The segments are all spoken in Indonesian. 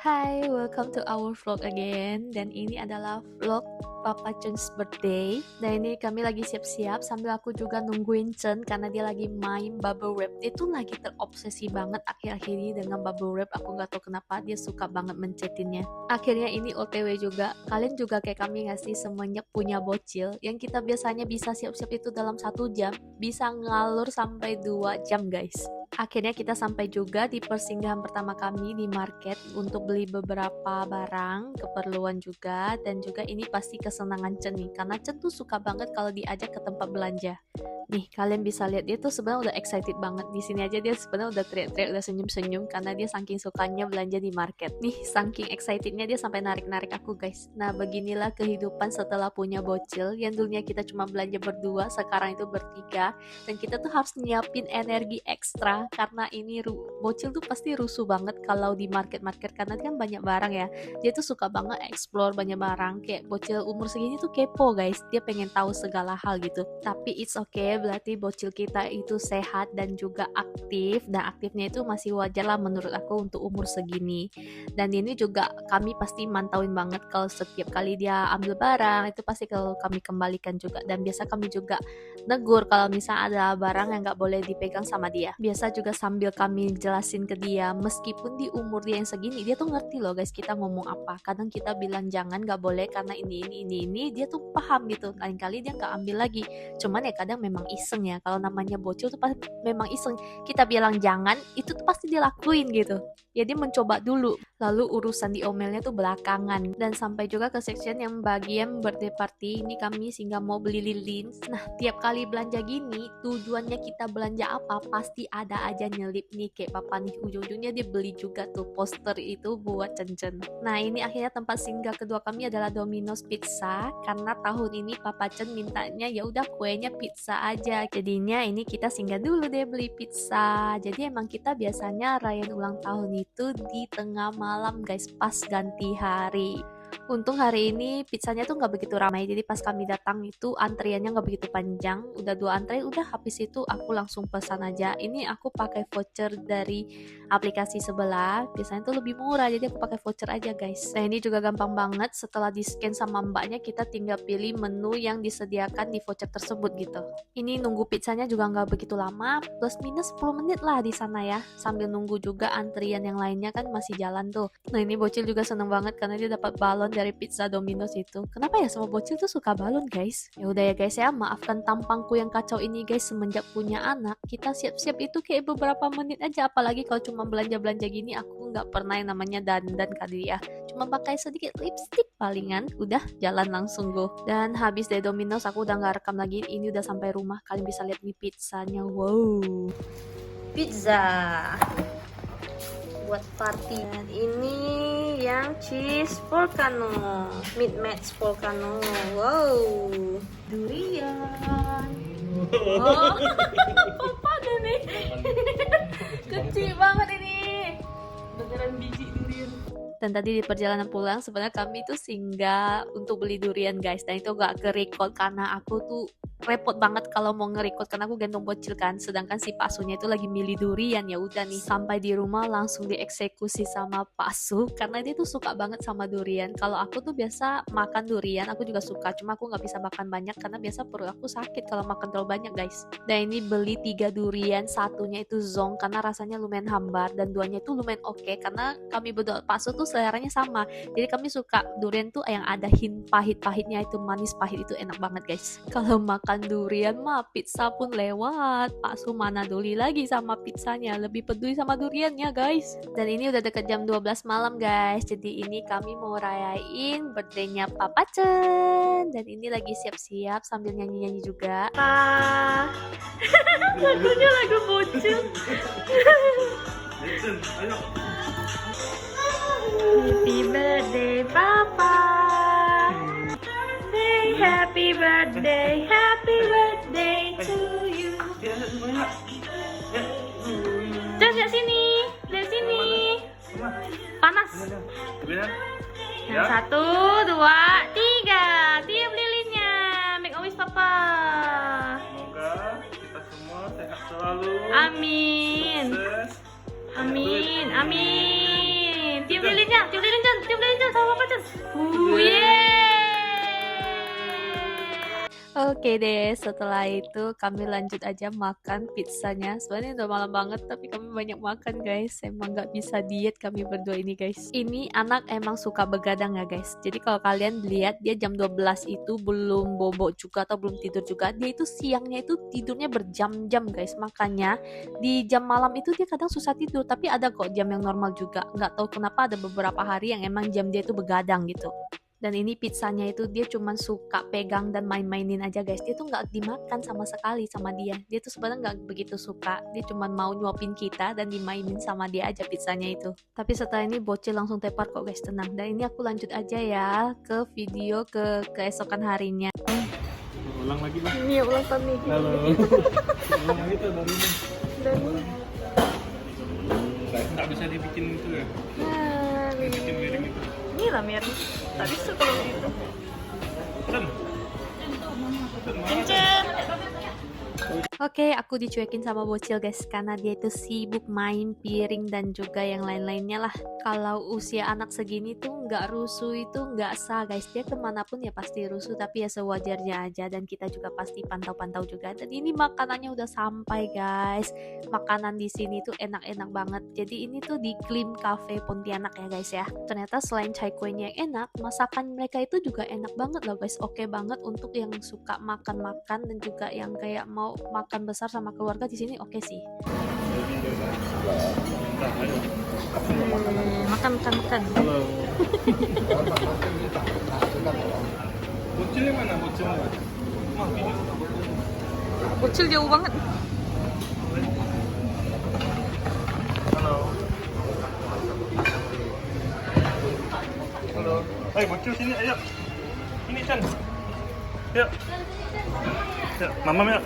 Hai, welcome to our vlog again. Dan ini adalah vlog Papa Chen's birthday. Dan ini kami lagi siap-siap sambil aku juga nungguin Chen karena dia lagi main bubble wrap. Dia tuh lagi terobsesi banget akhir-akhir ini dengan bubble wrap. Aku nggak tahu kenapa dia suka banget mencetinnya. Akhirnya ini OTW juga. Kalian juga kayak kami nggak sih semenjak punya bocil yang kita biasanya bisa siap-siap itu dalam 1 jam, bisa ngalur sampai 2 jam guys. Akhirnya kita sampai juga di persinggahan pertama kami di market untuk beli beberapa barang, keperluan juga, dan juga ini pasti kesenangan Chen nih, karena Chen tuh suka banget kalau diajak ke tempat belanja. Nih, kalian bisa lihat dia tuh sebenarnya udah excited banget. Di sini aja dia sebenarnya udah teriak-teriak, udah senyum-senyum karena dia saking sukanya belanja di market. Nih, saking excitednya dia sampai narik-narik aku, guys. Nah, beginilah kehidupan setelah punya bocil. Yang dulunya kita cuma belanja berdua, sekarang itu bertiga. Dan kita tuh harus nyiapin energi ekstra karena ini bocil tuh pasti rusuh banget kalau di market-market karena kan banyak barang ya. Dia tuh suka banget explore banyak barang. Kayak bocil umur segini tuh kepo, guys. Dia pengen tahu segala hal gitu. Tapi it's okay, berarti bocil kita itu sehat dan juga aktif, dan aktifnya itu masih wajar lah menurut aku untuk umur segini. Dan ini juga kami pasti mantauin banget kalau setiap kali dia ambil barang itu pasti kalau kami kembalikan juga, dan biasa kami juga negur kalau misalnya ada barang yang nggak boleh dipegang sama dia. Biasa juga sambil kami jelasin ke dia, meskipun di umur dia yang segini dia tuh ngerti loh guys kita ngomong apa. Kadang kita bilang jangan, nggak boleh karena ini dia tuh paham gitu. Lain kali dia nggak ambil lagi. Cuman ya kadang memang iseng ya, kalau namanya bocil tuh pasti memang iseng. Kita bilang jangan, itu tuh pasti dia lakuin gitu ya, dia mencoba dulu, lalu urusan diomelnya tuh belakangan. Dan sampai juga ke section yang bagian birthday party, ini kami singgah mau beli lilin. Nah, tiap kali belanja gini, tujuannya kita belanja apa, pasti ada aja nyelip nih kayak papa nih, ujung-ujungnya dia beli juga tuh poster itu buat Chen. Nah, ini akhirnya tempat singgah kedua kami adalah Domino's Pizza, karena tahun ini papa Chen mintanya ya udah kuenya pizza aja. Jadinya ini kita singgah dulu deh beli pizza. Jadi emang kita biasanya rayain ulang tahun itu di tengah malam guys, pas ganti hari. Untung hari ini pizzanya tuh nggak begitu ramai, jadi pas kami datang itu antriannya nggak begitu panjang. Udah 2 antre, udah habis itu aku langsung pesan aja. Ini aku pakai voucher dari aplikasi sebelah, biasanya tuh lebih murah, jadi aku pakai voucher aja guys. Nah, ini juga gampang banget, setelah di scan sama mbaknya kita tinggal pilih menu yang disediakan di voucher tersebut gitu. Ini nunggu pizzanya juga nggak begitu lama, plus minus 10 menit lah di sana ya, sambil nunggu juga antrian yang lainnya kan masih jalan tuh. Nah, ini bocil juga seneng banget karena dia dapat balon dari pizza Domino's itu. Kenapa ya semua bocil tuh suka balon guys? Ya udah ya guys ya, maafkan tampangku yang kacau ini guys. Semenjak punya anak, kita siap-siap itu kayak beberapa menit aja, apalagi kalau cuma belanja-belanja gini. Aku nggak pernah yang namanya dandan kali ya, cuma pakai sedikit lipstick palingan, udah jalan langsung go. Dan habis dari Domino's aku udah nggak rekam lagi, ini udah sampai rumah. Kalian bisa lihat nih pizzanya, wow, pizza buat party. Dan ini yang cheese volcano, meat match volcano, wow, durian. Oh, apa deh nih? Kecil banget ini, beneran biji durian. Dan tadi di perjalanan pulang sebenarnya kami tuh singgah untuk beli durian guys, dan itu gak ke-record karena aku tuh repot banget kalau mau nge-record karena aku gendong bocil kan, sedangkan si Pak Sunya itu lagi milih durian. Ya udah nih, sampai di rumah langsung dieksekusi sama Pak Su karena dia tuh suka banget sama durian. Kalau aku tuh biasa makan durian, aku juga suka, cuma aku nggak bisa makan banyak karena biasa perut aku sakit kalau makan terlalu banyak guys. Dan ini beli 3 durian, satunya itu zong karena rasanya lumayan hambar, dan duanya itu lumayan oke karena kami berdua Pak Su tuh seleranya sama, jadi kami suka durian tuh yang ada hint pahit-pahitnya, itu manis pahit itu enak banget guys. Kalau makan durian mah pizza pun lewat. Pak Su mana peduli lagi sama pizzanya, lebih peduli sama duriannya guys. Dan ini udah deket jam 12 malam guys, jadi ini kami mau rayain birthday-nya Papa Chen, dan ini lagi siap-siap sambil nyanyi-nyanyi juga. Lagunya lagu bocil. Happy birthday Papa, happy birthday to you. Terus lihat sini, lihat sini. Panas. Yang 1, 2, 3. Tiup lilinnya. Make a wish Papa. Semoga kita semua sehat selalu. Amin. Sukses. Amin. Amin. Cium lilinnya, cium lilin sama Papa Cun. Yeay. Oke deh, setelah itu kami lanjut aja makan pizzanya. Sebenarnya udah malam banget, tapi kami banyak makan guys. Emang nggak bisa diet kami berdua ini guys. Ini anak emang suka begadang ya guys. Jadi kalau kalian lihat dia jam 12 itu belum bobo juga atau belum tidur juga. Dia itu siangnya itu tidurnya berjam-jam guys. Makanya di jam malam itu dia kadang susah tidur. Tapi ada kok jam yang normal juga. Nggak tahu kenapa ada beberapa hari yang emang jam dia itu begadang gitu. Dan ini pizzanya itu dia cuman suka pegang dan main-mainin aja guys. Dia tuh nggak dimakan sama sekali sama dia. Dia tuh sebenarnya nggak begitu suka. Dia cuman mau nyuapin kita dan dimainin sama dia aja pizzanya itu. Tapi setelah ini bocil langsung tepar kok guys, tenang. Dan ini aku lanjut aja ya ke video keesokan harinya. Ulang lagi lah. Ini ulang tahun nih. Halo. Ulang lagi tuh dari ini. Nggak bisa dibikin itu ya. Nah, Bikin miring itu. ini lah miring. Tak bisa kalau gitu. Cen. Oke, aku dicuekin sama bocil guys karena dia itu sibuk main piring dan juga yang lain-lainnya lah. Kalau usia anak segini tuh nggak rusuh itu nggak sah guys. Dia kemanapun ya pasti rusuh, tapi ya sewajarnya aja dan kita juga pasti pantau-pantau juga. Dan ini makanannya udah sampai guys. Makanan di sini tuh enak-enak banget. Jadi ini tuh di Klim Cafe Pontianak ya guys ya. Ternyata selain chai kuenya yang enak, masakan mereka itu juga enak banget loh guys. Oke banget untuk yang suka makan-makan dan juga yang kayak mau makan besar sama keluarga di sini oke sih. Makan. Halo. Bocilnya mana? Bocilnya? Bocil jauh banget. Halo. Halo. Hai bocil sini ayo. Ini Chan. Yuk. Yuk, mamam yuk.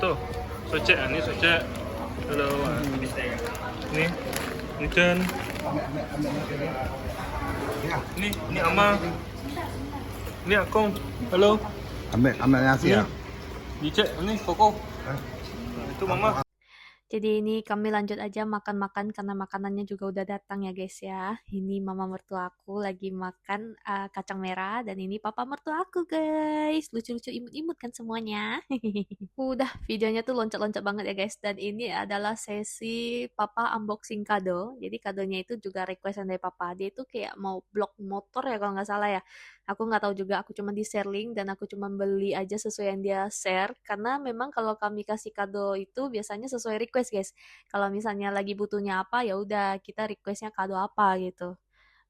Tuh, Soce, ini Soce. Halo. Ini Chan. Ini Ama. Ini Akong. Halo. Ambil nasi ya. Dice, ini Koko. Itu Mama. Jadi ini kami lanjut aja makan-makan karena makanannya juga udah datang ya guys ya. Ini mama mertua aku lagi makan kacang merah dan ini papa mertua aku guys. Lucu-lucu imut-imut kan semuanya. Udah videonya tuh loncat-loncat banget ya guys. Dan ini adalah sesi papa unboxing kado. Jadi kadonya itu juga requestan dari papa. Dia itu kayak mau blok motor ya kalau nggak salah ya. Aku nggak tahu juga, aku cuma di share link dan aku cuma beli aja sesuai yang dia share. Karena memang kalau kami kasih kado itu biasanya sesuai request guys. Kalau misalnya lagi butuhnya apa ya udah kita requestnya kado apa gitu.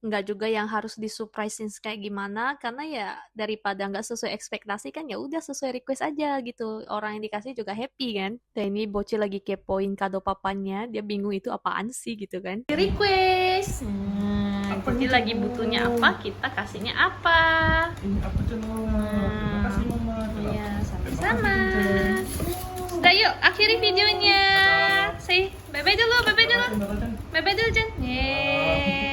Nggak juga yang harus disurprisein kayak gimana karena ya daripada nggak sesuai ekspektasi kan ya udah sesuai request aja gitu. Orang yang dikasih juga happy kan. Dan ini bocil lagi kepoin kado papanya, dia bingung itu apaan sih gitu kan. Request. Jadi lagi butuhnya apa, kita kasihnya apa. Ini apa Chan? Terima kasih Mama. Iya, sama-sama. Udah yuk, akhiri videonya. Say, bye-bye dulu, bye-bye dulu. Bye-bye dulu, Jen. Yeay.